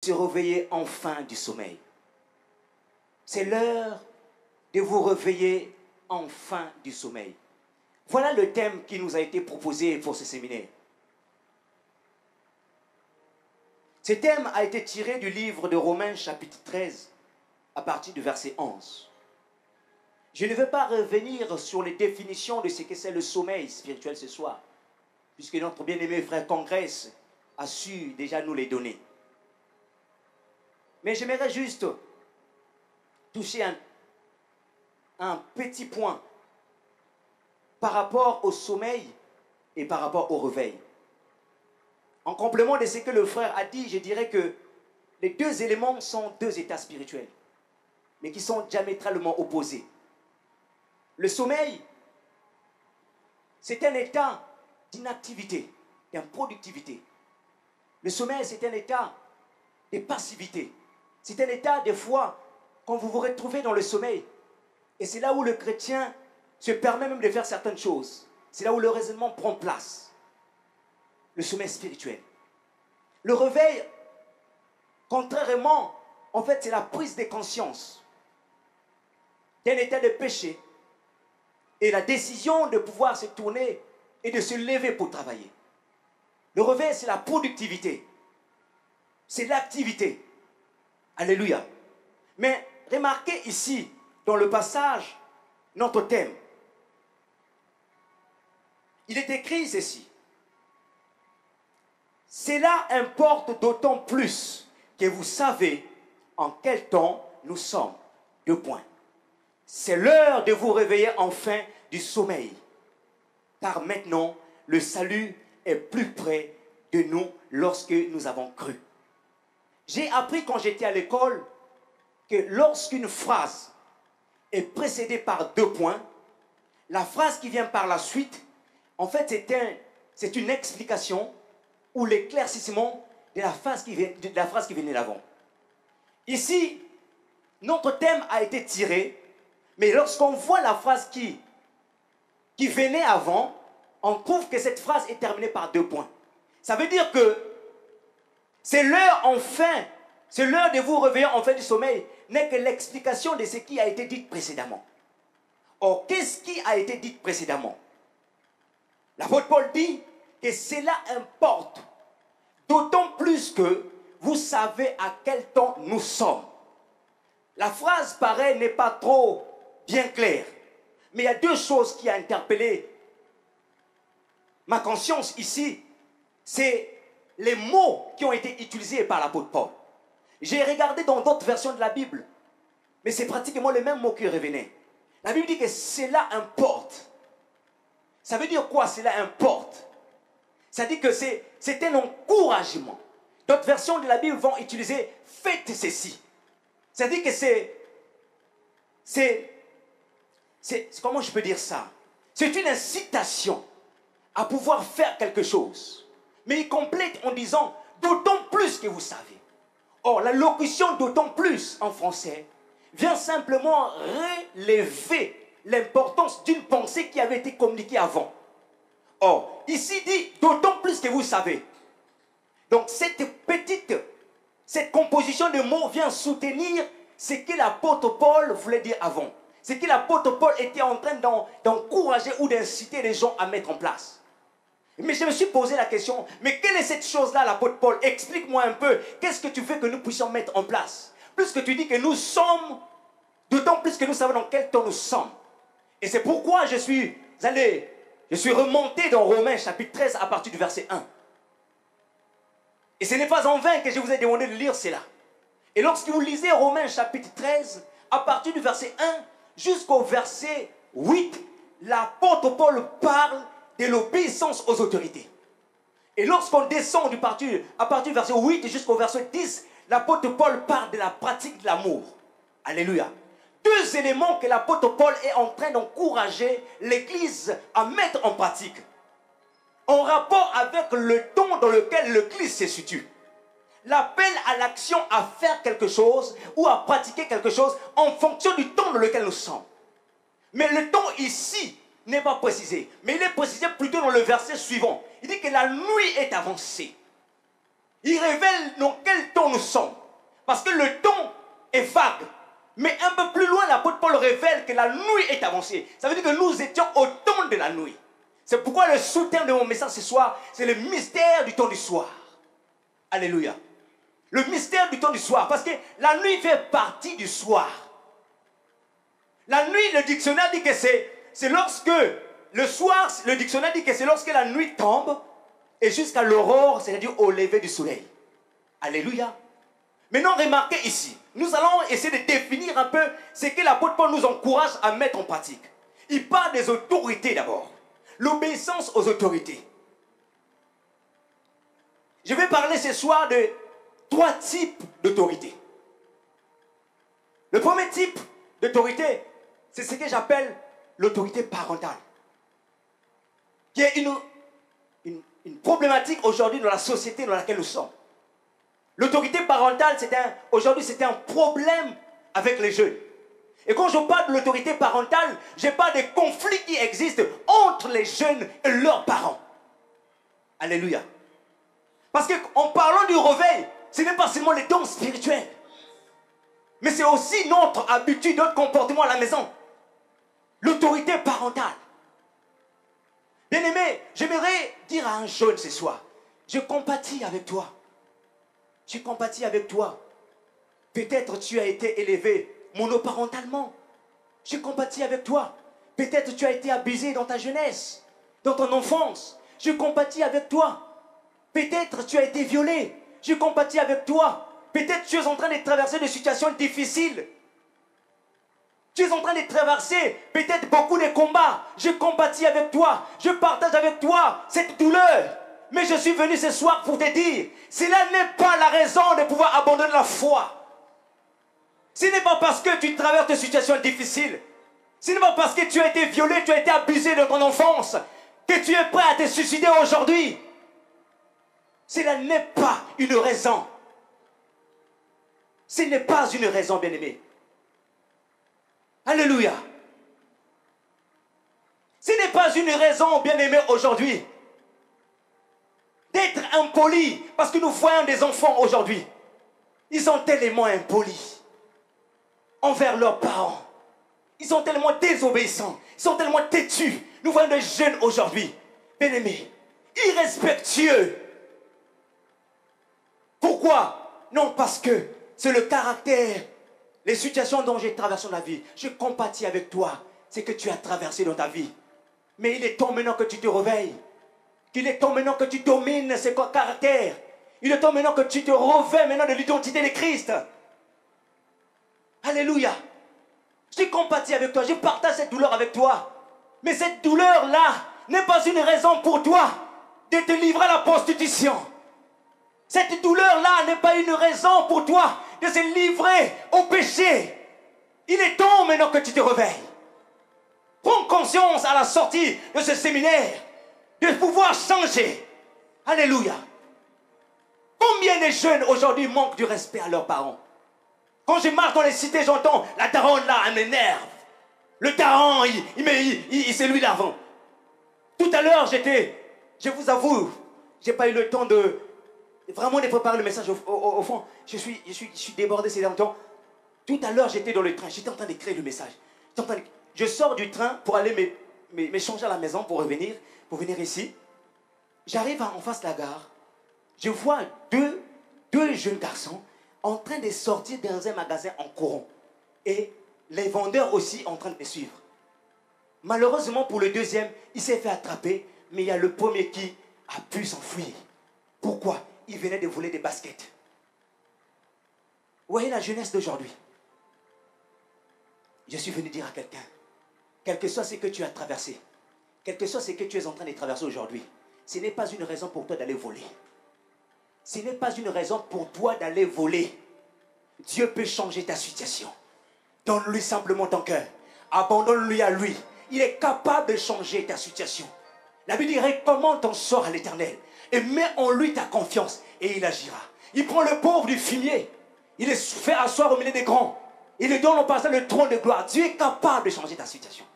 se réveiller enfin du sommeil. C'est l'heure de vous réveiller enfin du sommeil. Voilà le thème qui nous a été proposé pour ce séminaire. Ce thème a été tiré du livre de Romains chapitre 13 à partir du verset 11. Je ne vais pas revenir sur les définitions de ce que c'est le sommeil spirituel ce soir, puisque notre bien-aimé frère Congrès a su déjà nous les donner. Mais j'aimerais juste toucher un petit point par rapport au sommeil et par rapport au réveil. En complément de ce que le frère a dit, je dirais que les deux éléments sont deux états spirituels, mais qui sont diamétralement opposés. Le sommeil, c'est un état d'inactivité, d'improductivité. Le sommeil, c'est un état de passivité. C'est un état, des fois, quand vous vous retrouvez dans le sommeil, et c'est là où le chrétien se permet même de faire certaines choses. C'est là où le raisonnement prend place. Le sommeil spirituel. Le réveil, contrairement, en fait, c'est la prise de conscience d'un état de péché et la décision de pouvoir se tourner et de se lever pour travailler. Le réveil, c'est la productivité. C'est l'activité. Alléluia. Mais remarquez ici, dans le passage, notre thème. Il est écrit ceci. Cela importe d'autant plus que vous savez en quel temps nous sommes. 2 points. C'est l'heure de vous réveiller enfin du sommeil. Car maintenant, le salut est plus près de nous lorsque nous avons cru. J'ai appris quand j'étais à l'école que lorsqu'une phrase est précédée par 2 points, la phrase qui vient par la suite, en fait, c'est une explication ou l'éclaircissement de la phrase qui venait d'avant. Ici, notre thème a été tiré, mais lorsqu'on voit la phrase qui venait avant, on trouve que cette phrase est terminée par 2 points. Ça veut dire que c'est l'heure enfin, c'est l'heure de vous réveiller enfin du sommeil, n'est que l'explication de ce qui a été dit précédemment. Or, qu'est-ce qui a été dit précédemment? L'apôtre Paul dit que cela importe, d'autant plus que vous savez à quel temps nous sommes. La phrase paraît n'est pas trop bien claire, mais il y a 2 choses qui ont interpellé ma conscience ici. C'est les mots qui ont été utilisés par l'apôtre Paul. J'ai regardé dans d'autres versions de la Bible, mais c'est pratiquement les mêmes mots qui revenaient. La Bible dit que cela importe. Ça veut dire quoi, cela importe? Ça dit que c'est un encouragement. D'autres versions de la Bible vont utiliser « faites ceci ». Ça dit que comment je peux dire ça? C'est une incitation à pouvoir faire quelque chose. Mais il complète en disant « d'autant plus que vous savez ». Or, la locution « d'autant plus » en français vient simplement relever l'importance d'une pensée qui avait été communiquée avant. Or, ici dit « d'autant plus que vous savez ». Donc, cette composition de mots vient soutenir ce que l'apôtre Paul voulait dire avant. Ce que l'apôtre Paul était en train d'encourager ou d'inciter les gens à mettre en place. Mais je me suis posé la question, mais quelle est cette chose-là, l'apôtre Paul? Explique-moi un peu, qu'est-ce que tu veux que nous puissions mettre en place? Puisque tu dis que nous sommes, d'autant plus que nous savons dans quel temps nous sommes. Et c'est pourquoi je suis remonté dans Romains chapitre 13 à partir du verset 1. Et ce n'est pas en vain que je vous ai demandé de lire cela. Et lorsque vous lisez Romains chapitre 13, à partir du verset 1 jusqu'au verset 8, l'apôtre Paul parle de l'obéissance aux autorités. Et lorsqu'on descend à partir du verset 8 jusqu'au verset 10, l'apôtre Paul parle de la pratique de l'amour. Alléluia. 2 éléments que l'apôtre Paul est en train d'encourager l'Église à mettre en pratique. En rapport avec le temps dans lequel l'Église se situe. L'appel à l'action à faire quelque chose ou à pratiquer quelque chose en fonction du temps dans lequel nous sommes. Mais le temps ici n'est pas précisé, mais il est précisé plutôt dans le verset suivant. Il dit que la nuit est avancée. Il révèle dans quel temps nous sommes. Parce que le temps est vague. Mais un peu plus loin, l'apôtre Paul révèle que la nuit est avancée. Ça veut dire que nous étions au temps de la nuit. C'est pourquoi le sous-thème de mon message ce soir, c'est le mystère du temps du soir. Alléluia. Le mystère du temps du soir. Parce que la nuit fait partie du soir. La nuit, le dictionnaire dit que c'est lorsque, le soir, le dictionnaire dit que c'est lorsque la nuit tombe et jusqu'à l'aurore, c'est-à-dire au lever du soleil. Alléluia. Maintenant, remarquez ici, nous allons essayer de définir un peu ce que l'apôtre Paul nous encourage à mettre en pratique. Il parle des autorités d'abord. L'obéissance aux autorités. Je vais parler ce soir de 3 types d'autorités. Le premier type d'autorité, c'est ce que j'appelle l'autorité parentale. Qui est une problématique aujourd'hui dans la société dans laquelle nous sommes. L'autorité parentale, aujourd'hui, c'est un problème avec les jeunes. Et quand je parle de l'autorité parentale, je parle des conflits qui existent entre les jeunes et leurs parents. Alléluia. Parce qu'en parlant du réveil, ce n'est pas seulement les dons spirituels, mais c'est aussi notre habitude, notre comportement à la maison. L'autorité parentale. Bien-aimé, j'aimerais dire à un jeune ce soir, je compatis avec toi. Je compatis avec toi. Peut-être tu as été élevé monoparentalement. Je compatis avec toi. Peut-être tu as été abusé dans ta jeunesse, dans ton enfance. Je compatis avec toi. Peut-être tu as été violé. Je compatis avec toi. Peut-être tu es en train de traverser des situations difficiles. Tu es en train de traverser peut-être beaucoup de combats. Je compatis avec toi. Je partage avec toi cette douleur. Mais je suis venu ce soir pour te dire, cela n'est pas la raison de pouvoir abandonner la foi. Ce n'est pas parce que tu traverses des situations difficiles. Ce n'est pas parce que tu as été violé, tu as été abusé de ton enfance, que tu es prêt à te suicider aujourd'hui. Cela n'est pas une raison. Ce n'est pas une raison, bien-aimé. Alléluia. Ce n'est pas une raison, bien-aimé, aujourd'hui, d'être impoli, parce que nous voyons des enfants aujourd'hui. Ils sont tellement impolis envers leurs parents. Ils sont tellement désobéissants. Ils sont tellement têtus. Nous voyons des jeunes aujourd'hui, bien-aimés, irrespectueux. Pourquoi? Non, parce que c'est le caractère, les situations dont j'ai traversé dans la vie. Je compatis avec toi, c'est que tu as traversé dans ta vie. Mais il est temps maintenant que tu te réveilles. Il est temps maintenant que tu domines ce caractère. Il est temps maintenant que tu te revêts maintenant de l'identité de Christ. Alléluia. Je compatis avec toi, je partage cette douleur avec toi. Mais cette douleur-là n'est pas une raison pour toi de te livrer à la prostitution. Cette douleur-là n'est pas une raison pour toi de se livrer au péché. Il est temps maintenant que tu te réveilles. Prends conscience à la sortie de ce séminaire de pouvoir changer. Alléluia. Combien de jeunes aujourd'hui manquent du respect à leurs parents? Quand je marche dans les cités, j'entends la daronne là, elle m'énerve. Le daron, c'est lui l'avant. Tout à l'heure, je vous avoue, j'ai pas eu le temps de vraiment de préparer le message au fond. Je suis débordé ces derniers temps. Tout à l'heure, j'étais dans le train, j'étais en train d'écrire le message. Je sors du train pour aller me changer à la maison pour venir ici. J'arrive en face de la gare. Je vois deux jeunes garçons en train de sortir dans un magasin en courant. Et les vendeurs aussi en train de les suivre. Malheureusement pour le deuxième, il s'est fait attraper, mais il y a le premier qui a pu s'enfuir. Pourquoi? Il venait de voler des baskets. Vous voyez la jeunesse d'aujourd'hui. Je suis venu dire à quelqu'un, quel que soit ce que tu as traversé, quel que soit ce que tu es en train de traverser aujourd'hui, ce n'est pas une raison pour toi d'aller voler. Ce n'est pas une raison pour toi d'aller voler. Dieu peut changer ta situation. Donne-lui simplement ton cœur. Abandonne-lui à lui. Il est capable de changer ta situation. La Bible dit, recommande ton sort à l'Éternel et mets en lui ta confiance et il agira. Il prend le pauvre du fumier. Il le fait asseoir au milieu des grands. Il lui donne au passage le trône de gloire. Dieu est capable de changer ta situation.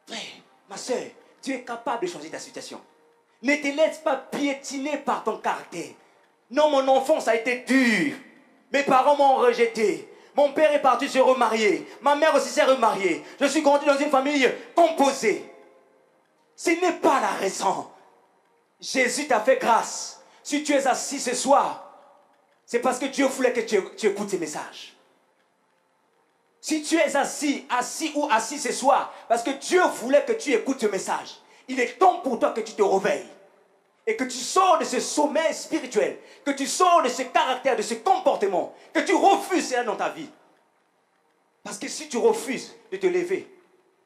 Frère, ma soeur, Dieu est capable de changer ta situation. Ne te laisse pas piétiner par ton caractère. Non, mon enfance a été dure. Mes parents m'ont rejeté. Mon père est parti se remarier. Ma mère aussi s'est remariée. Je suis grandi dans une famille composée. Ce n'est pas la raison. Jésus t'a fait grâce. Si tu es assis ce soir, c'est parce que Dieu voulait que tu écoutes ces messages. Si tu es assis ou assis ce soir, parce que Dieu voulait que tu écoutes ce message, il est temps pour toi que tu te réveilles. Et que tu sors de ce sommeil spirituel, que tu sors de ce caractère, de ce comportement, que tu refuses cela dans ta vie. Parce que si tu refuses de te lever,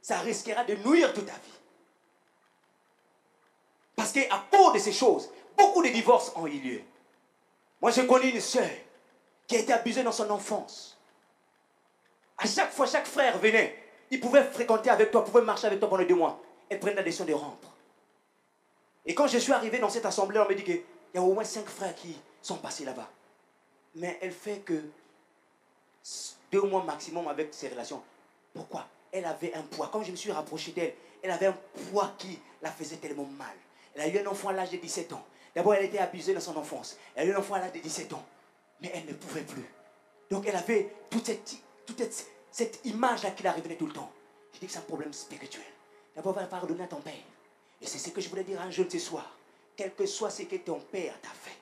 ça risquera de nuire toute ta vie. Parce qu'à cause de ces choses, beaucoup de divorces ont eu lieu. Moi, je connais une sœur qui a été abusée dans son enfance. À chaque fois, chaque frère venait, il pouvait fréquenter avec toi, pouvait marcher avec toi pendant 2 mois. Elle prenait la décision de rompre. Et quand je suis arrivé dans cette assemblée, on me dit qu'il y a au moins 5 frères qui sont passés là-bas. Mais elle fait que 2 mois maximum avec ses relations. Pourquoi? Elle avait un poids. Quand je me suis rapproché d'elle, elle avait un poids qui la faisait tellement mal. Elle a eu un enfant à l'âge de 17 ans. D'abord, elle était abusée dans son enfance. Elle a eu un enfant à l'âge de 17 ans. Mais elle ne pouvait plus. Donc, elle avait toute cette image-là qui la revenait tout le temps. Je dis que c'est un problème spirituel. D'abord, va pardonner à ton père. Et c'est ce que je voulais dire à un jeune ce soir. Quel que soit ce que ton père t'a fait,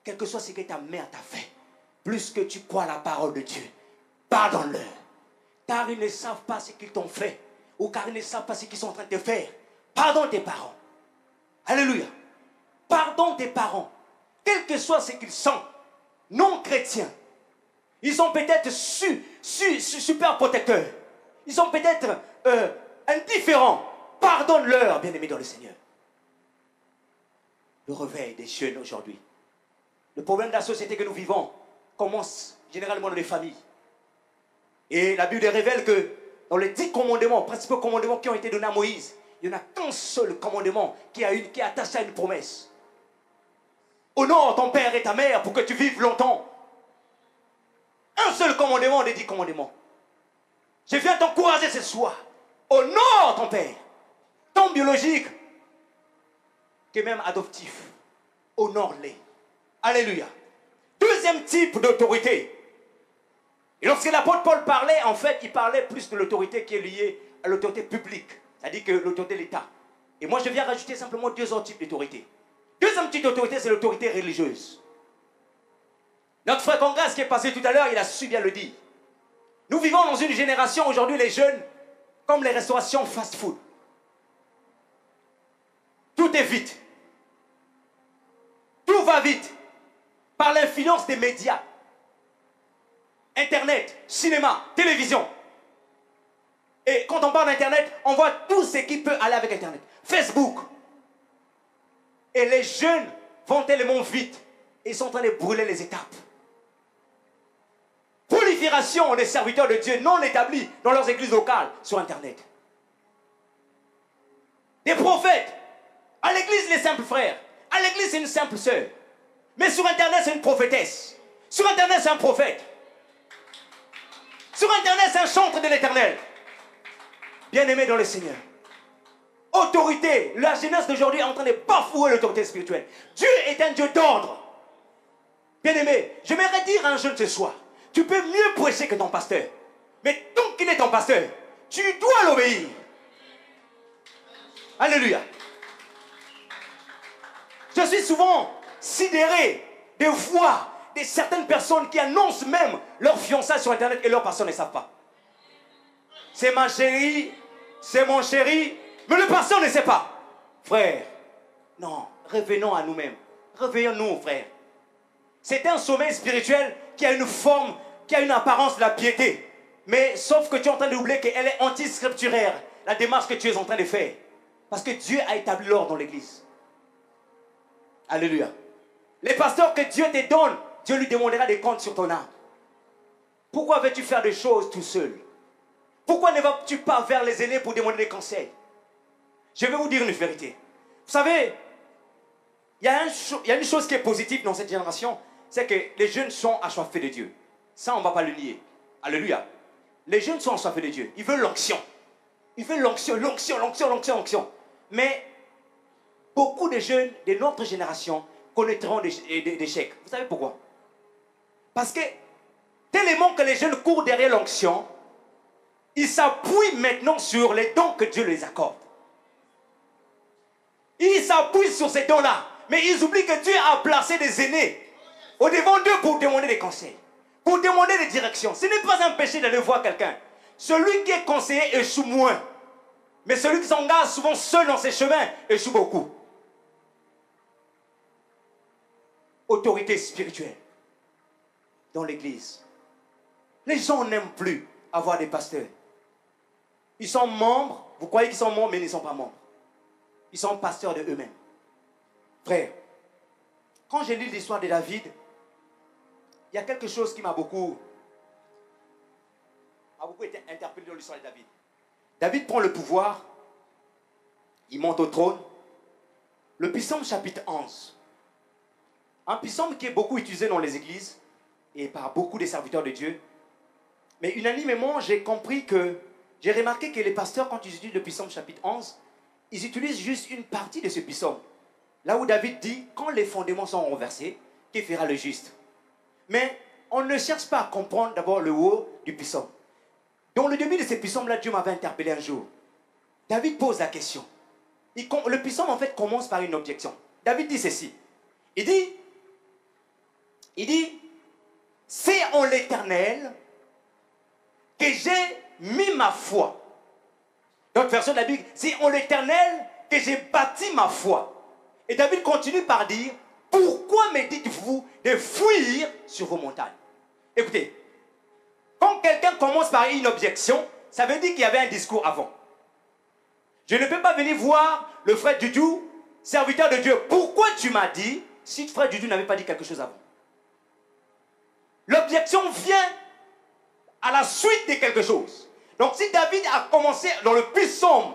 quel que soit ce que ta mère t'a fait, plus que tu crois la parole de Dieu, pardonne-leur. Car ils ne savent pas ce qu'ils t'ont fait, ou car ils ne savent pas ce qu'ils sont en train de faire. Pardonne tes parents. Alléluia. Pardonne tes parents. Quel que soit ce qu'ils sont, non chrétiens. Ils sont peut-être super protecteurs. Ils sont peut-être indifférents. Pardonne-leur, bien-aimés dans le Seigneur. Le réveil des jeunes aujourd'hui. Le problème de la société que nous vivons commence généralement dans les familles. Et la Bible révèle que dans les 10 commandements, principaux commandements qui ont été donnés à Moïse, il n'y en a qu'un seul commandement qui est attaché à une promesse. Honore ton père et ta mère pour que tu vives longtemps. Un seul commandement des 10 commandements. Je viens t'encourager ce soir. Honore ton père, ton biologique, que même adoptif. Honore-les. Alléluia. Deuxième type d'autorité. Et lorsque l'apôtre Paul parlait, en fait, il parlait plus de l'autorité qui est liée à l'autorité publique. C'est-à-dire que l'autorité de l'État. Et moi, je viens rajouter simplement 2 autres types d'autorité. Deuxième type d'autorité, c'est l'autorité religieuse. Notre frère Congrès qui est passé tout à l'heure, il a su bien le dire. Nous vivons dans une génération, aujourd'hui, les jeunes, comme les restaurations fast-food. Tout est vite. Tout va vite. Par l'influence des médias. Internet, cinéma, télévision. Et quand on parle d'Internet, on voit tout ce qui peut aller avec Internet. Facebook. Et les jeunes vont tellement vite. Ils sont en train de brûler les étapes. Prolifération des serviteurs de Dieu non établis dans leurs églises locales sur Internet. Des prophètes. À l'église, les simples frères. À l'église, c'est une simple sœur. Mais sur Internet, c'est une prophétesse. Sur Internet, c'est un prophète. Sur Internet, c'est un chantre de l'Éternel. Bien-aimé dans le Seigneur. Autorité. La jeunesse d'aujourd'hui est en train de bafouer l'autorité spirituelle. Dieu est un Dieu d'ordre. Bien-aimé, j'aimerais dire à un jeune ce soir, tu peux mieux prêcher que ton pasteur. Mais tant qu'il est ton pasteur, tu dois l'obéir. Alléluia. Je suis souvent sidéré de voir certaines personnes qui annoncent même leur fiançailles sur Internet et leurs personnes ne savent pas. C'est ma chérie, c'est mon chéri, mais le pasteur ne sait pas. Frère, non, revenons à nous-mêmes. Réveillons-nous, frère. C'est un sommeil spirituel qui a une forme, qui a une apparence de la piété. Mais sauf que tu es en train d'oublier qu'elle est anti-scripturaire, la démarche que tu es en train de faire. Parce que Dieu a établi l'ordre dans l'église. Alléluia. Les pasteurs que Dieu te donne, Dieu lui demandera des comptes sur ton âme. Pourquoi veux-tu faire des choses tout seul? Pourquoi ne vas-tu pas vers les aînés pour demander des conseils? Je vais vous dire une vérité. Vous savez, il y a une chose qui est positive dans cette génération, c'est que les jeunes sont assoiffés de Dieu. Ça, on ne va pas le nier. Alléluia. Les jeunes sont assoiffés de Dieu. Ils veulent l'onction. Ils veulent l'onction. Mais beaucoup de jeunes de notre génération connaîtront d'échecs. Vous savez pourquoi? Parce que tellement que les jeunes courent derrière l'onction, ils s'appuient maintenant sur les dons que Dieu les accorde. Ils s'appuient sur ces dons-là. Mais ils oublient que Dieu a placé des aînés au devant d'eux pour demander des conseils, pour demander des directions. Ce n'est pas un péché d'aller voir quelqu'un. Celui qui est conseillé échoue moins. Mais celui qui s'engage souvent seul dans ses chemins échoue beaucoup. Autorité spirituelle dans l'église. Les gens n'aiment plus avoir des pasteurs. Ils sont membres, vous croyez qu'ils sont membres, mais ils ne sont pas membres. Ils sont pasteurs de eux-mêmes. Frère, quand j'ai lu l'histoire de David, il y a quelque chose qui m'a beaucoup été interpellé dans l'histoire de David. David prend le pouvoir, il monte au trône. Le psaume chapitre 11, un psaume qui est beaucoup utilisé dans les églises et par beaucoup des serviteurs de Dieu. Mais unanimement, j'ai remarqué que les pasteurs, quand ils utilisent le psaume chapitre 11, ils utilisent juste une partie de ce psaume. Là où David dit, quand les fondements sont renversés, qui fera le juste? Mais on ne cherche pas à comprendre d'abord le haut du psaume. Dans le début de ce psaume-là, Dieu m'avait interpellé un jour. David pose la question. Le psaume, en fait, commence par une objection. David dit ceci. Il dit, c'est en l'Éternel que j'ai mis ma foi. D'autres versions de la Bible, c'est en l'Éternel que j'ai bâti ma foi. Et David continue par dire, pourquoi me dites-vous de fuir sur vos montagnes? Écoutez, quand quelqu'un commence par une objection, ça veut dire qu'il y avait un discours avant. Je ne peux pas venir voir le frère Dudou, serviteur de Dieu. Pourquoi tu m'as dit, si le frère Dudou n'avait pas dit quelque chose avant? L'objection vient à la suite de quelque chose. Donc si David a commencé dans le psaume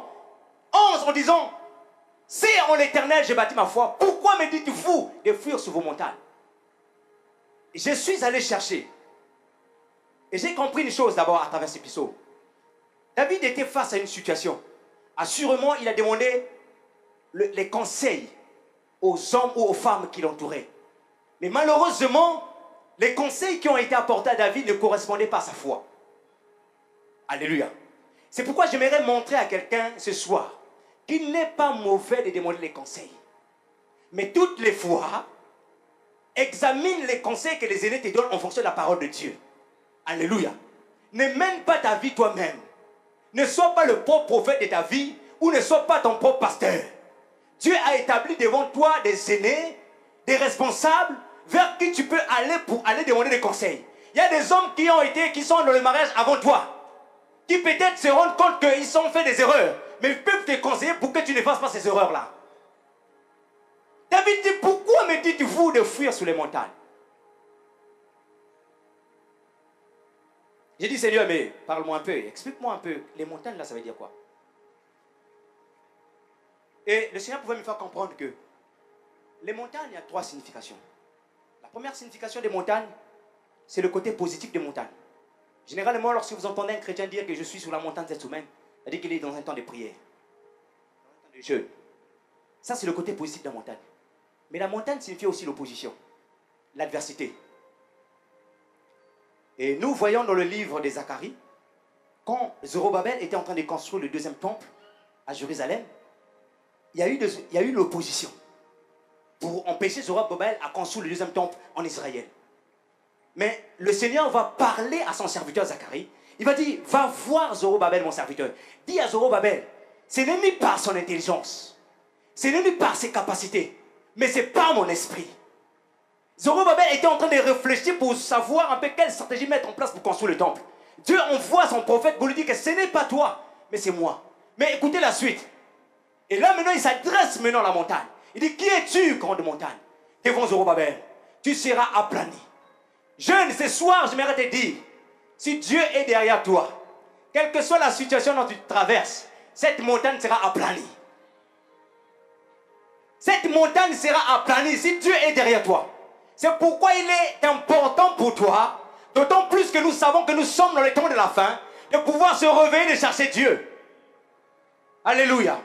11 en disant, c'est en l'Éternel j'ai bâti ma foi, pourquoi me dites-vous de fuir sur vos montagnes? Je suis allé chercher. Et j'ai compris une chose d'abord à travers ces psaumes. David était face à une situation. Assurément, il a demandé les conseils aux hommes ou aux femmes qui l'entouraient. Mais malheureusement, les conseils qui ont été apportés à David ne correspondaient pas à sa foi. Alléluia. C'est pourquoi j'aimerais montrer à quelqu'un ce soir qu'il n'est pas mauvais de demander les conseils. Mais toutes les fois, examine les conseils que les aînés te donnent en fonction de la parole de Dieu. Alléluia. Ne mène pas ta vie toi-même. Ne sois pas le propre prophète de ta vie ou ne sois pas ton propre pasteur. Dieu a établi devant toi des aînés, des responsables vers qui tu peux aller pour aller demander des conseils. Il y a des hommes qui sont dans le mariage avant toi, qui peut-être se rendent compte qu'ils ont fait des erreurs, mais ils peuvent te conseiller pour que tu ne fasses pas ces erreurs-là. David dit, pourquoi me dites-vous de fuir sur les montagnes? J'ai dit, Seigneur, mais parle-moi un peu, explique-moi un peu. Les montagnes, là, ça veut dire quoi? Et le Seigneur pouvait me faire comprendre que les montagnes, il y a 3 significations. La première signification des montagnes, c'est le côté positif des montagnes. Généralement, lorsque vous entendez un chrétien dire que je suis sur la montagne cette semaine, ça veut dire qu'il est dans un temps de prière, dans un temps de jeûne. Ça, c'est le côté positif de la montagne. Mais la montagne signifie aussi l'opposition, l'adversité. Et nous voyons dans le livre de Zacharie, quand Zorobabel était en train de construire le 2e temple à Jérusalem, il y a eu l'opposition pour empêcher Zorobabel à construire le 2e temple en Israël. Mais le Seigneur va parler à son serviteur Zacharie. Il va dire, va voir Zorobabel, mon serviteur. Dis à Zorobabel, ce n'est ni par son intelligence, ce n'est ni par ses capacités, mais c'est par mon esprit. Zorobabel était en train de réfléchir pour savoir un peu quelle stratégie mettre en place pour construire le temple. Dieu envoie son prophète pour lui dire que ce n'est pas toi, mais c'est moi. Mais écoutez la suite. Et là maintenant, il s'adresse maintenant à la montagne. Il dit, qui es-tu, grande montagne? Devant Zorobabel, tu seras aplani. Jeune, ce soir, j'aimerais te dire, si Dieu est derrière toi, quelle que soit la situation dont tu traverses, cette montagne sera aplanie. Cette montagne sera aplanie si Dieu est derrière toi. C'est pourquoi il est important pour toi, d'autant plus que nous savons que nous sommes dans le temps de la fin, de pouvoir se réveiller, de chercher Dieu. Alléluia.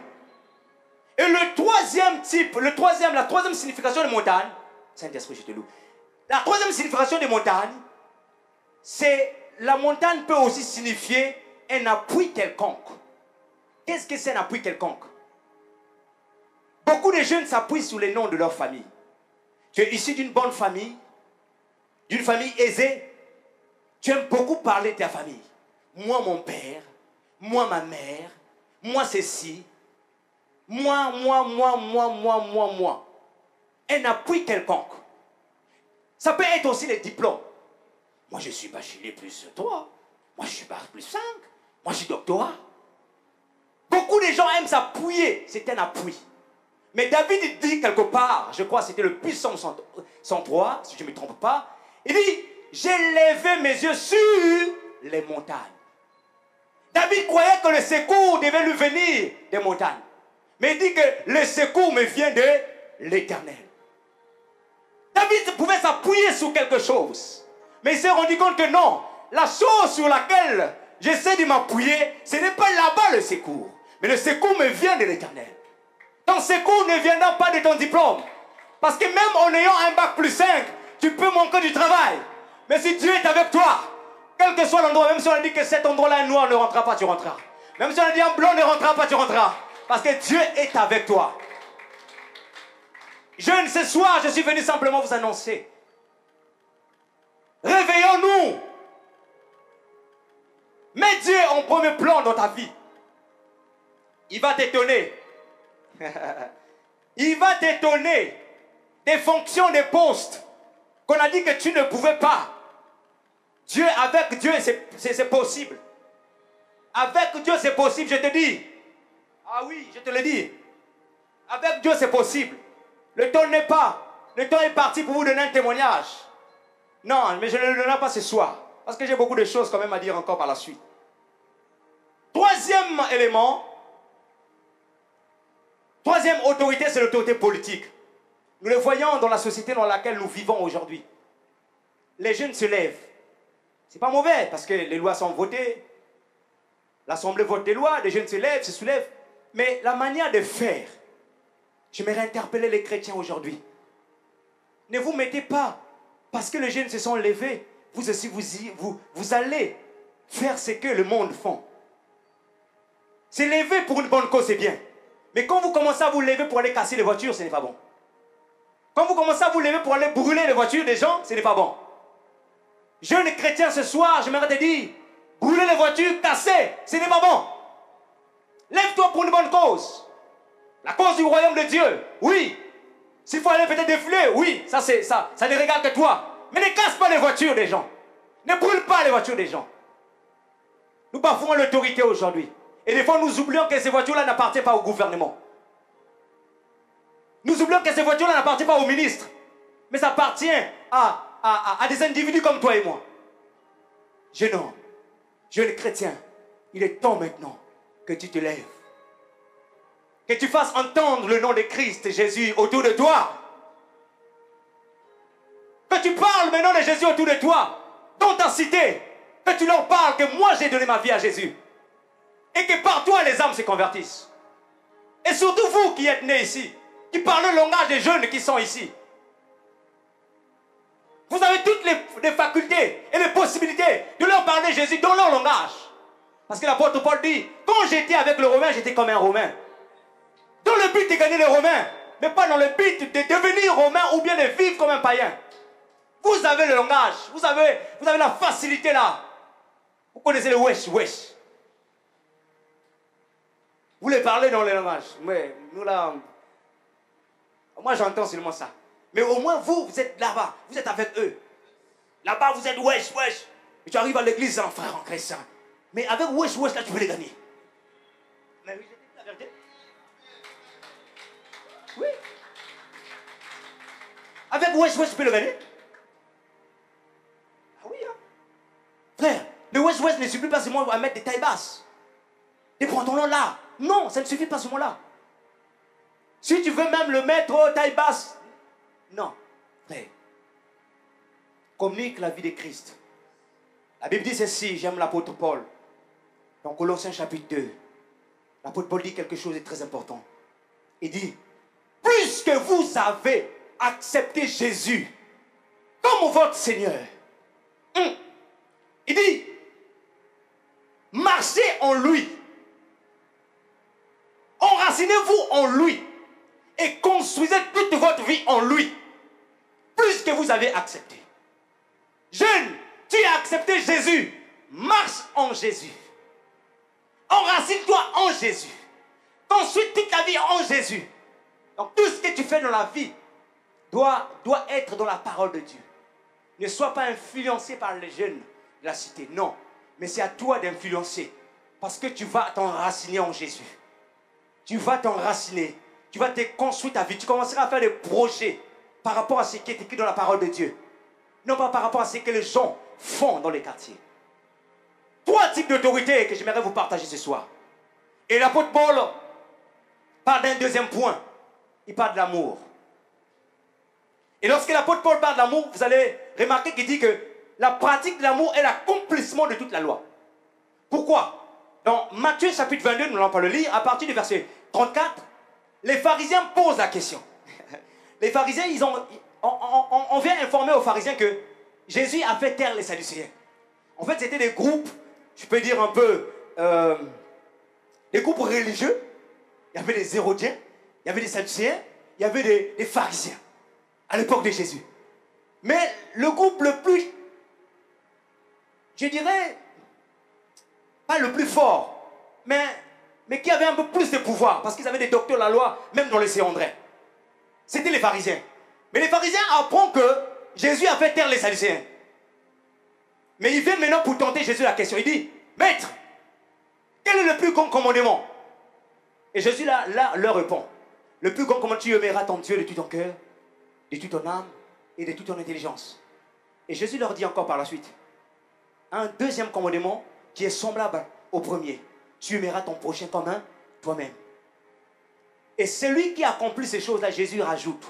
Et le troisième type, la troisième signification de montagne, Saint-Esprit, je te loue. La troisième signification des montagnes, c'est la montagne peut aussi signifier un appui quelconque. Qu'est-ce que c'est un appui quelconque? Beaucoup de jeunes s'appuient sur les noms de leur famille. Tu es issu d'une bonne famille, d'une famille aisée. Tu aimes beaucoup parler de ta famille. Moi, mon père, moi, ma mère, moi, ceci, moi. Un appui quelconque. Ça peut être aussi les diplômes. Moi, je suis bachelier plus 3. Moi, je suis bac plus 5. Moi, je suis doctorat. Beaucoup de gens aiment s'appuyer. C'est un appui. Mais David il dit quelque part, je crois que c'était le Psaume 103, si je ne me trompe pas, il dit, j'ai levé mes yeux sur les montagnes. David croyait que le secours devait lui venir des montagnes. Mais il dit que le secours me vient de l'Éternel. David pouvait s'appuyer sur quelque chose. Mais il s'est rendu compte que non, la chose sur laquelle j'essaie de m'appuyer, ce n'est pas là-bas le secours. Mais le secours me vient de l'Éternel. Ton secours ne viendra pas de ton diplôme. Parce que même en ayant un bac plus 5, tu peux manquer du travail. Mais si Dieu est avec toi, quel que soit l'endroit, même si on a dit que cet endroit-là est noir, ne rentrera pas, tu rentreras. Même si on a dit un blanc ne rentrera pas, tu rentreras. Parce que Dieu est avec toi. Jeunes, ce soir, je suis venu simplement vous annoncer. Réveillons-nous. Mets Dieu en premier plan dans ta vie. Il va t'étonner. Il va t'étonner des fonctions, des postes qu'on a dit que tu ne pouvais pas. Dieu, avec Dieu, c'est possible. Avec Dieu, c'est possible, je te dis. Ah oui, je te le dis. Avec Dieu, c'est possible. Le temps n'est pas. Le temps est parti pour vous donner un témoignage. Non, mais je ne le donnerai pas ce soir. Parce que j'ai beaucoup de choses quand même à dire encore par la suite. Troisième élément. Troisième autorité, c'est l'autorité politique. Nous le voyons dans la société dans laquelle nous vivons aujourd'hui. Les jeunes se lèvent. Ce n'est pas mauvais parce que les lois sont votées. L'Assemblée vote des lois, les jeunes se lèvent, se soulèvent. Mais la manière de faire, j'aimerais interpeller les chrétiens aujourd'hui. Ne vous mettez pas, parce que les jeunes se sont levés, vous aussi vous allez faire ce que le monde fait. Se lever pour une bonne cause, c'est bien. Mais quand vous commencez à vous lever pour aller casser les voitures, ce n'est pas bon. Quand vous commencez à vous lever pour aller brûler les voitures des gens, ce n'est pas bon. Jeunes chrétiens, ce soir, j'aimerais te dire, brûler les voitures, casser, ce n'est pas bon. Lève-toi pour une bonne cause. La cause du royaume de Dieu, oui. S'il faut aller peut-être défiler, oui, ça ne regarde que toi. Mais ne casse pas les voitures des gens. Ne brûle pas les voitures des gens. Nous bafouons l'autorité aujourd'hui. Et des fois, nous oublions que ces voitures-là n'appartiennent pas au gouvernement. Nous oublions que ces voitures-là n'appartiennent pas au ministre. Mais ça appartient à des individus comme toi et moi. Jeune homme, jeune chrétien, il est temps maintenant que tu te lèves. Que tu fasses entendre le nom de Christ Jésus autour de toi. Que tu parles maintenant de Jésus autour de toi, dans ta cité. Que tu leur parles que moi j'ai donné ma vie à Jésus. Et que par toi les âmes se convertissent. Et surtout vous qui êtes nés ici, qui parlez le langage des jeunes qui sont ici. Vous avez toutes les facultés et les possibilités de leur parler Jésus dans leur langage. Parce que l'apôtre Paul dit, quand j'étais avec le Romain, j'étais comme un Romain. Dans le but de gagner les Romains, mais pas dans le but de devenir Romain ou bien de vivre comme un païen. Vous avez le langage, vous avez la facilité là. Vous connaissez le wesh. Vous les parlez dans le langage. Mais nous là, moi j'entends seulement ça. Mais au moins vous êtes là-bas, vous êtes avec eux. Là-bas vous êtes wesh. Et tu arrives à l'église en frère en chrétien. Mais avec wesh là tu peux les gagner. Mais oui, je dis la vérité. Oui. Avec wesh tu peux le gagner. Ah oui, hein. Frère, le wesh ne suffit pas seulement à mettre des tailles basses. Des pantalons là. Non, ça ne suffit pas seulement là. Si tu veux même le mettre aux tailles basses. Non, frère. Communique la vie de Christ. La Bible dit ceci, j'aime l'apôtre Paul. Dans Colossiens chapitre 2, l'apôtre Paul dit quelque chose de très important. Il dit, plus que vous avez accepter Jésus comme votre Seigneur, il dit, marchez en lui, enracinez-vous en lui et construisez toute votre vie en lui, plus que vous avez accepté. Jeune, tu as accepté Jésus, marche en Jésus. Enracine-toi en Jésus. Construis toute ta vie en Jésus. Donc tout ce que tu fais dans la vie doit être dans la parole de Dieu. Ne sois pas influencé par les jeunes de la cité, non. Mais c'est à toi d'influencer. Parce que tu vas t'enraciner en Jésus. Tu vas t'enraciner. Tu vas te construire ta vie. Tu commenceras à faire des projets par rapport à ce qui est écrit dans la parole de Dieu. Non pas par rapport à ce que les gens font dans les quartiers. Trois types d'autorité que j'aimerais vous partager ce soir. Et l'apôtre Paul parle d'un deuxième point. Il parle de l'amour. Et lorsque l'apôtre Paul parle de l'amour, vous allez remarquer qu'il dit que la pratique de l'amour est l'accomplissement de toute la loi. Pourquoi? Dans Matthieu chapitre 22, nous allons pas le lire, à partir du verset 34, les pharisiens posent la question. Les pharisiens, on vient informer aux pharisiens que Jésus a fait taire les sadducéens. En fait, c'était des groupes, je peux dire un peu, des groupes religieux. Il y avait des hérodiens, il y avait des sadducéens, il y avait des pharisiens à l'époque de Jésus. Mais le groupe le plus, je dirais, pas le plus fort, mais qui avait un peu plus de pouvoir, parce qu'ils avaient des docteurs de la loi, même dans les Séandrins. C'était les pharisiens. Mais les pharisiens apprennent que Jésus a fait taire les sadducéens. Mais ils viennent maintenant pour tenter Jésus la question. Il dit, Maître, quel est le plus grand commandement? Et Jésus là leur répond, le plus grand commandement, tu aimeras ton Dieu de tout ton cœur, de toute ton âme et de toute ton intelligence. Et Jésus leur dit encore par la suite, un deuxième commandement qui est semblable au premier. Tu aimeras ton prochain comme toi-même. Et celui qui accomplit ces choses-là, Jésus rajoute.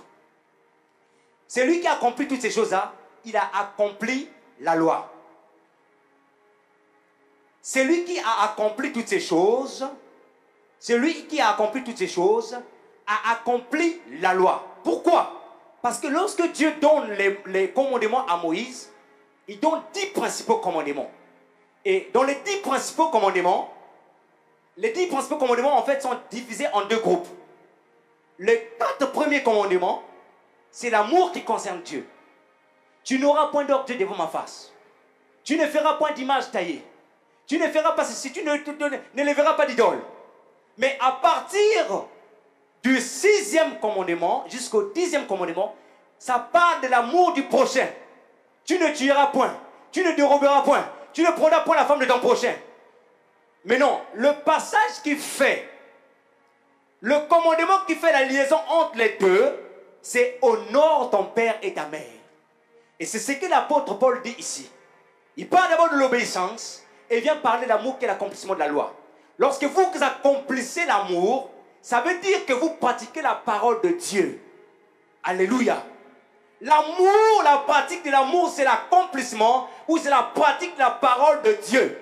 Celui qui a accompli toutes ces choses-là, il a accompli la loi. Celui qui a accompli toutes ces choses, celui qui a accompli toutes ces choses, a accompli la loi. Pourquoi? Parce que lorsque Dieu donne les commandements à Moïse, il donne 10 principaux commandements. Et dans les 10 principaux commandements, en fait sont divisés en deux groupes. Les 4 premiers commandements, c'est l'amour qui concerne Dieu. Tu n'auras point d'orgueil devant ma face. Tu ne feras point d'image taillée. Tu ne feras pas ceci, tu ne lèveras pas d'idole. Mais à partir du 6e commandement jusqu'au 10e commandement, ça parle de l'amour du prochain. Tu ne tueras point, tu ne déroberas point, tu ne prendras point la femme de ton prochain. Mais non, le passage qui fait, le commandement qui fait la liaison entre les deux, c'est honore ton père et ta mère. Et c'est ce que l'apôtre Paul dit ici. Il parle d'abord de l'obéissance et vient parler de l'amour qui est l'accomplissement de la loi. Lorsque vous accomplissez l'amour, ça veut dire que vous pratiquez la parole de Dieu. Alléluia. L'amour, la pratique de l'amour, c'est l'accomplissement ou c'est la pratique de la parole de Dieu.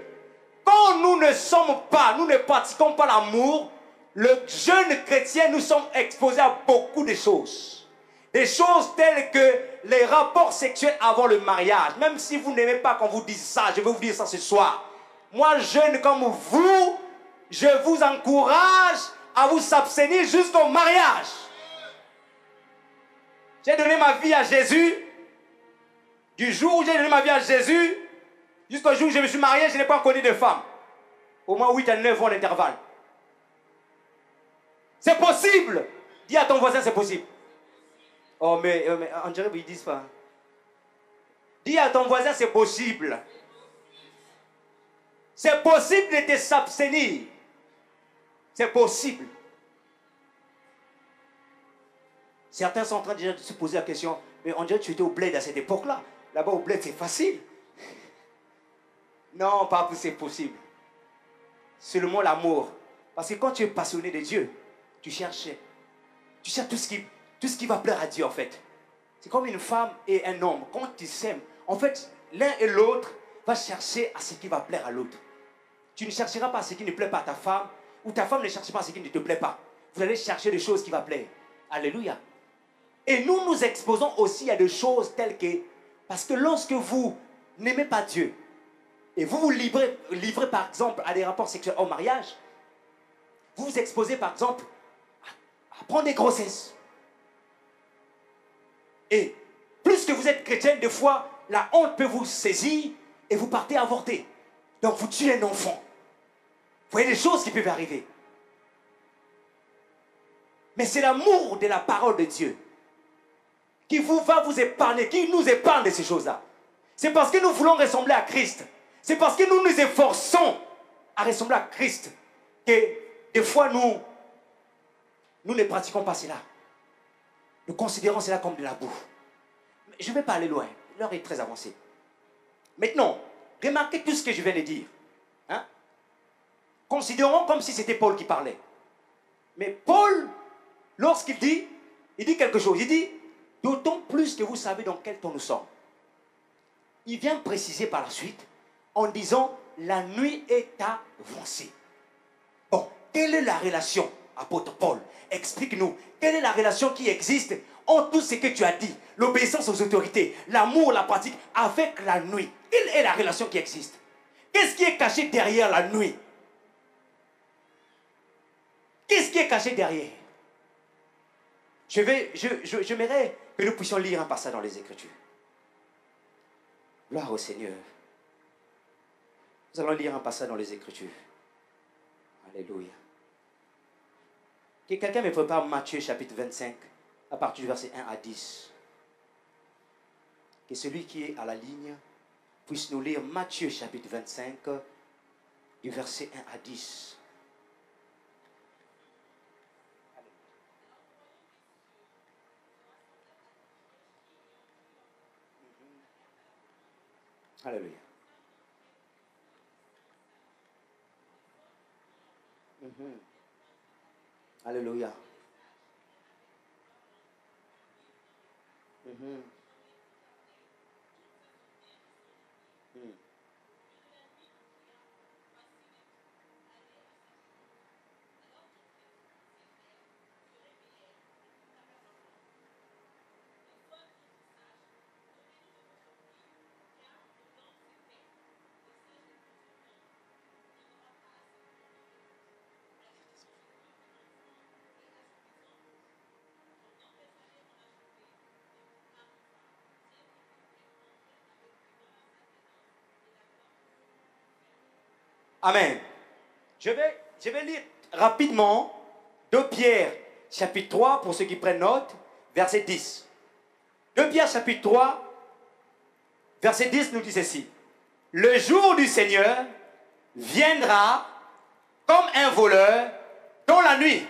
Quand nous ne pratiquons pas l'amour, le jeune chrétien, nous sommes exposés à beaucoup de choses. Des choses telles que les rapports sexuels avant le mariage. Même si vous n'aimez pas qu'on vous dise ça, je vais vous dire ça ce soir. Moi, jeune comme vous, je vous encourage à vous abstenir jusqu'au mariage. J'ai donné ma vie à Jésus. Du jour où j'ai donné ma vie à Jésus, jusqu'au jour où je me suis marié, je n'ai pas connu de femme. Au moins 8 à 9 ans d'intervalle. C'est possible. Dis à ton voisin, c'est possible. Oh, mais on dirait qu'ils ne disent pas. Dis à ton voisin, c'est possible. C'est possible de te s'abstenir. C'est possible. Certains sont en train déjà de se poser la question, mais on dirait que tu étais au bled à cette époque-là. Là-bas au bled, c'est facile. Non, pas que c'est possible. Seulement l'amour. Parce que quand tu es passionné de Dieu, tu cherches tout ce qui va plaire à Dieu en fait. C'est comme une femme et un homme. Quand ils s'aiment, en fait, l'un et l'autre va chercher à ce qui va plaire à l'autre. Tu ne chercheras pas à ce qui ne plaît pas à ta femme, ou ta femme ne cherche pas à ce qui ne te plaît pas. Vous allez chercher des choses qui vont plaire. Alléluia. Et nous nous exposons aussi à des choses telles que... Parce que lorsque vous n'aimez pas Dieu, et vous vous livrez par exemple à des rapports sexuels au mariage, vous vous exposez par exemple à prendre des grossesses. Et plus que vous êtes chrétien, des fois, la honte peut vous saisir et vous partez avorter. Donc vous tuez un enfant. Vous voyez les choses qui peuvent arriver. Mais c'est l'amour de la parole de Dieu qui va vous épargner, qui nous épargne de ces choses-là. C'est parce que nous voulons ressembler à Christ. C'est parce que nous nous efforçons à ressembler à Christ que des fois nous ne pratiquons pas cela. Nous considérons cela comme de la boue. Mais je ne vais pas aller loin. L'heure est très avancée. Maintenant, remarquez tout ce que je viens de dire. Hein? Considérons comme si c'était Paul qui parlait. Mais Paul, lorsqu'il dit, il dit quelque chose. Il dit, d'autant plus que vous savez dans quel temps nous sommes. Il vient préciser par la suite en disant, la nuit est avancée. Bon, quelle est la relation, apôtre Paul? Explique-nous, quelle est la relation qui existe entre tout ce que tu as dit, l'obéissance aux autorités, l'amour, la pratique, avec la nuit? Quelle est la relation qui existe? Qu'est-ce qui est caché derrière la nuit? Qu'est-ce qui est caché derrière? J'aimerais que nous puissions lire un passage dans les Écritures. Gloire au Seigneur. Nous allons lire un passage dans les Écritures. Alléluia. Que quelqu'un me prépare Matthieu chapitre 25, à partir du verset 1 à 10. Que celui qui est à la ligne puisse nous lire Matthieu chapitre 25, du verset 1 à 10. Alléluia. Alléluia. Amen. Je vais lire rapidement 2 Pierre chapitre 3 pour ceux qui prennent note, verset 10. 2 Pierre chapitre 3, verset 10 nous dit ceci. Le jour du Seigneur viendra comme un voleur dans la nuit.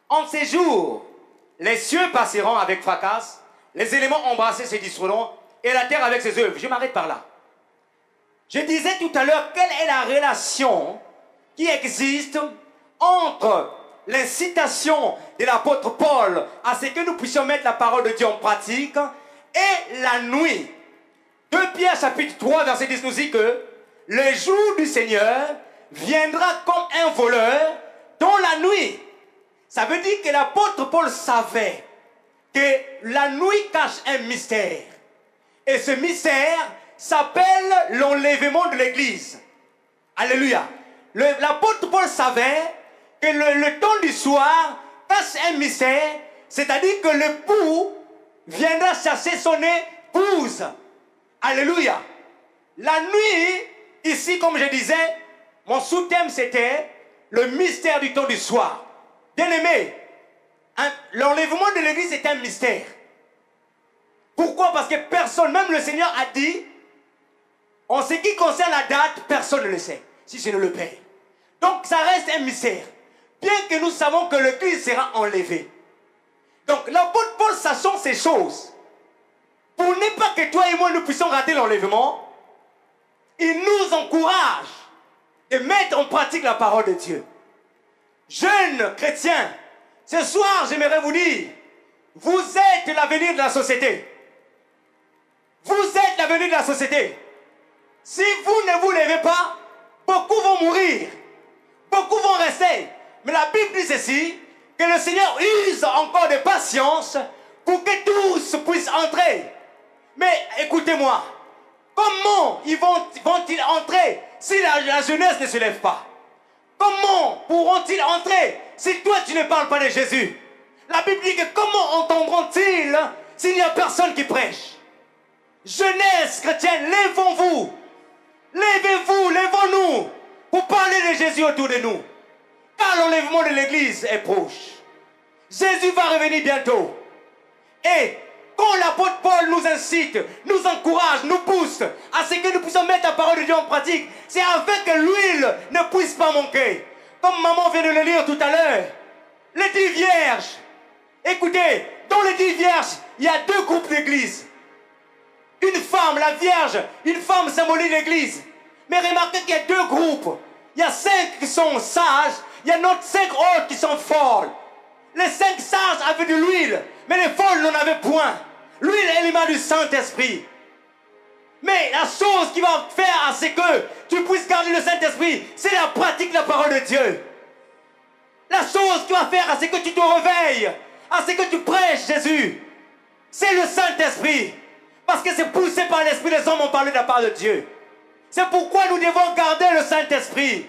En ces jours, les cieux passeront avec fracas, les éléments embrassés se dissoudront et la terre avec ses œuvres. Je m'arrête par là. Je disais tout à l'heure, quelle est la relation qui existe entre l'incitation de l'apôtre Paul à ce que nous puissions mettre la parole de Dieu en pratique et la nuit. 2 Pierre chapitre 3 verset 10 nous dit que le jour du Seigneur viendra comme un voleur dans la nuit. Ça veut dire que l'apôtre Paul savait que la nuit cache un mystère. Et ce mystère s'appelle l'enlèvement de l'Église. Alléluia. L'apôtre Paul savait que le temps du soir cache un mystère, c'est-à-dire que l'époux viendra chercher son épouse. Alléluia. La nuit, ici, comme je disais, mon sous-thème c'était le mystère du temps du soir. Bien aimé, l'enlèvement de l'Église est un mystère. Pourquoi? Parce que personne, même le Seigneur a dit, en ce qui concerne la date, personne ne le sait, si ce n'est le Père. Donc ça reste un mystère. Bien que nous savons que le Christ sera enlevé. Donc l'apôtre Paul, sachant ces choses, pour ne pas que toi et moi nous puissions rater l'enlèvement, il nous encourage de mettre en pratique la parole de Dieu. Jeunes chrétiens, ce soir j'aimerais vous dire, vous êtes l'avenir de la société. Vous êtes l'avenir de la société. Si vous ne vous levez pas, beaucoup vont mourir. Beaucoup vont rester. Mais la Bible dit ceci, que le Seigneur use encore de patience pour que tous puissent entrer. Mais écoutez-moi, comment vont-ils entrer si la jeunesse ne se lève pas? Comment pourront-ils entrer si toi tu ne parles pas de Jésus? La Bible dit que comment entendront-ils s'il n'y a personne qui prêche? Jeunesse chrétienne, lèvons-vous. Lèvez-vous, lèvons-nous pour parler de Jésus autour de nous. Car l'enlèvement de l'église est proche. Jésus va revenir bientôt. Et quand l'apôtre Paul nous incite, nous encourage, nous pousse à ce que nous puissions mettre la parole de Dieu en pratique, c'est afin que l'huile ne puisse pas manquer. Comme maman vient de le lire tout à l'heure, les 10 vierges. Écoutez, dans les 10 vierges, il y a 2 groupes d'églises. Une femme, la vierge, une femme symbolise l'église. Mais remarquez qu'il y a 2 groupes. Il y a 5 qui sont sages, il y a notre 5 autres qui sont folles. Les 5 sages avaient de l'huile, mais les folles n'en avaient point. L'huile est l'image du Saint-Esprit. Mais la chose qui va faire à ce que tu puisses garder le Saint-Esprit, c'est la pratique de la parole de Dieu. La chose qui va faire à ce que tu te réveilles, à ce que tu prêches Jésus, c'est le Saint-Esprit. Parce que c'est poussé par l'Esprit, les hommes ont parlé de la part de Dieu. C'est pourquoi nous devons garder le Saint-Esprit.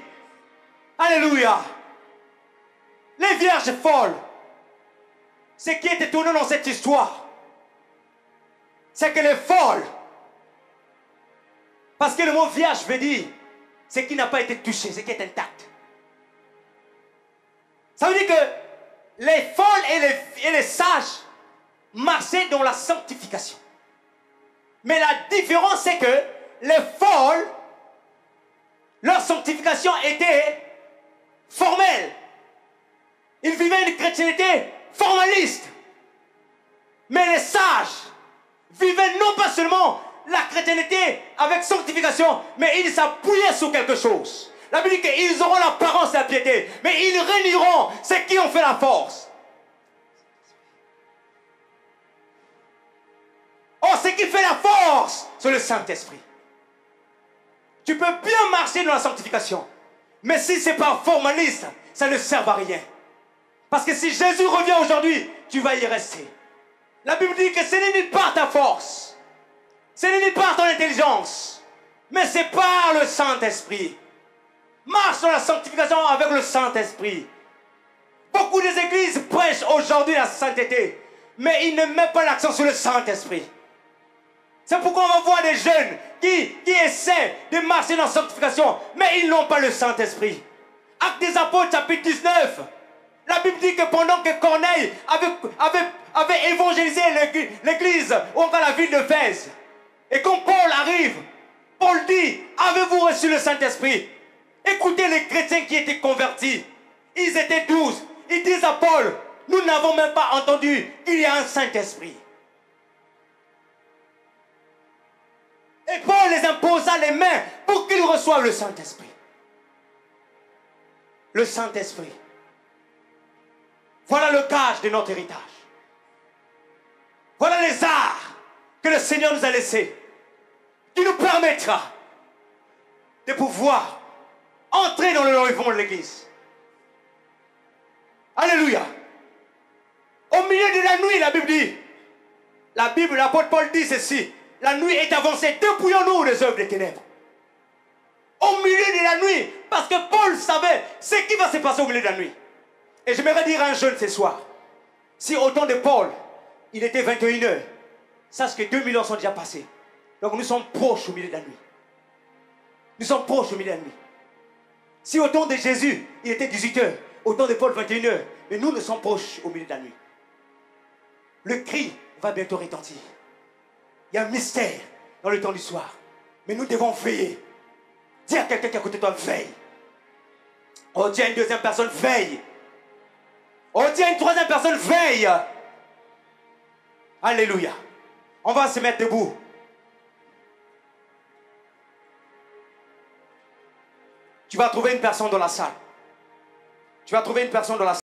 Alléluia. Les vierges folles. Ce qui est étonnant dans cette histoire, c'est que les folles, parce que le mot vierge veut dire ce qui n'a pas été touché, ce qui est intact. Ça veut dire que les folles et les sages marchaient dans la sanctification. Mais la différence, c'est que les folles, leur sanctification était formelle. Ils vivaient une chrétienté formaliste. Mais les sages vivaient non pas seulement la chrétienté avec sanctification, mais ils s'appuyaient sur quelque chose. La Bible dit qu'ils auront l'apparence de la piété, mais ils réuniront ceux qui ont fait la force. Oh, ce qui fait la force, c'est le Saint-Esprit. Tu peux bien marcher dans la sanctification, mais si ce n'est pas formaliste, ça ne sert à rien. Parce que si Jésus revient aujourd'hui, tu vas y rester. La Bible dit que ce n'est ni par ta force, ce n'est ni par ton intelligence, mais c'est par le Saint-Esprit. Marche dans la sanctification avec le Saint-Esprit. Beaucoup des églises prêchent aujourd'hui la sainteté, mais ils ne mettent pas l'accent sur le Saint-Esprit. C'est pourquoi on va voir des jeunes qui essaient de marcher dans la sanctification, mais ils n'ont pas le Saint-Esprit. Actes des Apôtres, chapitre 19. La Bible dit que pendant que Corneille avait évangélisé l'église, ou encore la ville de d'Éphèse, et quand Paul arrive, Paul dit, avez-vous reçu le Saint-Esprit? Écoutez les chrétiens qui étaient convertis. Ils étaient 12. Ils disent à Paul, nous n'avons même pas entendu qu'il y a un Saint-Esprit. Et Paul les imposa les mains pour qu'ils reçoivent le Saint-Esprit. Le Saint-Esprit. Voilà le gage de notre héritage. Voilà les arts que le Seigneur nous a laissés, qui nous permettra de pouvoir entrer dans le l'enlèvement de l'Église. Alléluia. Au milieu de la nuit, la Bible dit, l'apôtre Paul dit ceci, la nuit est avancée, dépouillons-nous des œuvres des ténèbres. Au milieu de la nuit, parce que Paul savait ce qui va se passer au milieu de la nuit. Et j'aimerais dire à un jeune ce soir, si au temps de Paul, il était 21 heures, sache que 2000 ans sont déjà passés. Donc nous sommes proches au milieu de la nuit. Nous sommes proches au milieu de la nuit. Si au temps de Jésus, il était 18 heures, au temps de Paul, 21 heures, mais nous sommes proches au milieu de la nuit. Le cri va bientôt retentir. Il y a un mystère dans le temps du soir. Mais nous devons veiller. Dis à quelqu'un qui est à côté de toi, veille. Oh, dis à une deuxième personne, veille. Oh, dis à une troisième personne, veille. Alléluia. On va se mettre debout. Tu vas trouver une personne dans la salle. Tu vas trouver une personne dans la salle.